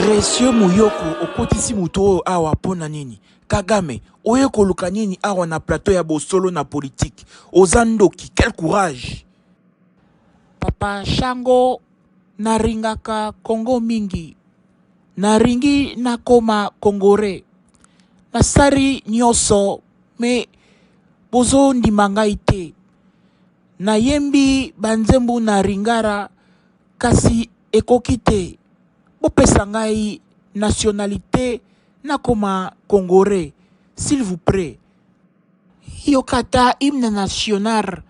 Précieux Muyoko okotisi mutu oyo awa pona nini? Kagame oye koluka nini awa na plateau ya bosolo na politique? Oza ndoki, quel courage! Papa Shango naringaka Congo mingi. Naringi nakoma Congolais. Nasari nyonso me bozo ndima ngai te. Nayembi banzembu na ringara kasi ekoki te. Bopesa ngai nationalité nakoma Congolais, s'il vous plaît. Yokata hymne national.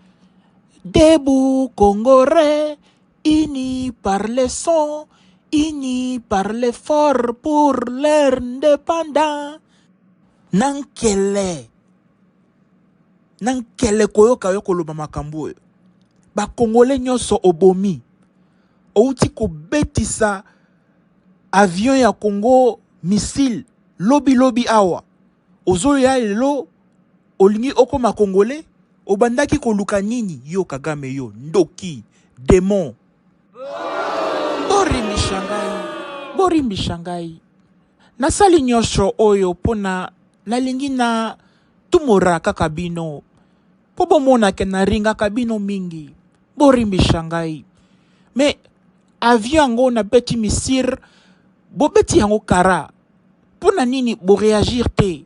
Debout Congolais, unis par le son, unis par l'effort pour l'indépendance. Nankele koyoka yo koloba makambo oyo. Ba Congolais nyonso obomi. Outi ko betisa avion ya Congo missile lobi awa. Ozo ya lelo olingi okoma Congolais obandaki koluka nini yo Kagame yo ndoki démon. Borimbi Shangai. Nasali nyosho oyo pona nalingi na tumora kakabino. Pobo mona ke na ringa kabino mingi. Borimbi Shangai. Me avion yango na beti misir bo beti yango kara. Pona nini bo réagir te.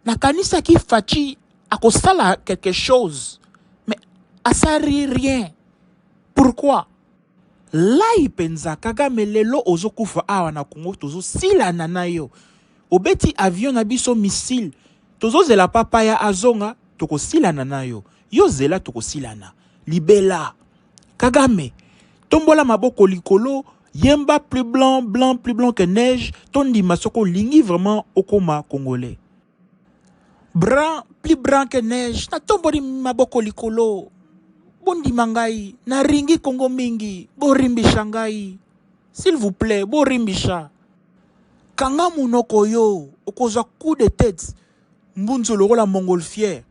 Nakanisa ki fachi akosala quelque chose. Mais asari rien. Pourquoi? Lai penza Kagame lelo ozo kufa awa na Congo tozo sila na yo. Obeti avion na biso missile. Tozo zela papa ya azonga toko sila na yo. Yo zela toko sila na. Libela. Kagame. Tombola maboko likolo. Yemba plus blanc que neige. Tondi masoko lingi vraiment okoma Congolais. Plus blanc que neige. Na tomboli maboko likolo. Bondi mangai. Na ringi Congo mingi. Borimbi Shangai. S'il vous plaît, borimbisha. Kanga munoko yo. Okoza coup de tête. Mbunzo loro la mongolfière.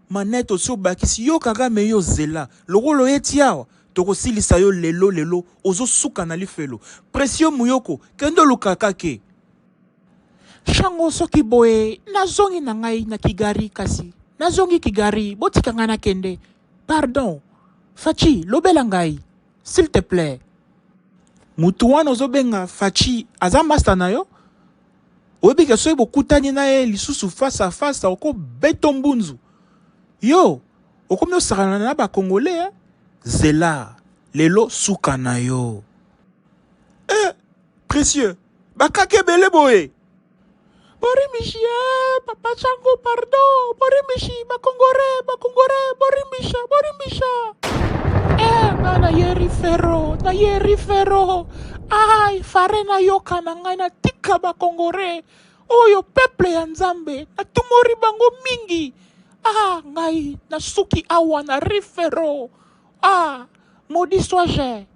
Manette oso bakisi yo Kagame yo zela. Loro lo etiawa. Toko silisa yo lelo. Ozo suka na lifelo. Précieux Muyoko. Kendo lukakake. Shango soki boye, nazongi na ngai na Kigali kasi. Nazongi Kigali, botika nga na kende. Pardon. Fachi, lobela ngai. S'il te plaît. Mutu wana ozobenga Fachi, aza master na yo? Oyebi ke soki bokutani na ye lisusu face à face, oko beto mbunzu. Yo, okomi osakana na ba Congolais, zela, lelo suka na yo. Précieux, bakake bele boye. Borimishi, Papa Shango, pardon. Borimishi, Bakongore, Borimisha. Na yeri fero. Ay, fare na yoka na ngai na tika Bakongore. Oyo peuple ya Nzambe, na tumori bango mingi. Ngai, na suki awa na rifero. Maudit sois-je.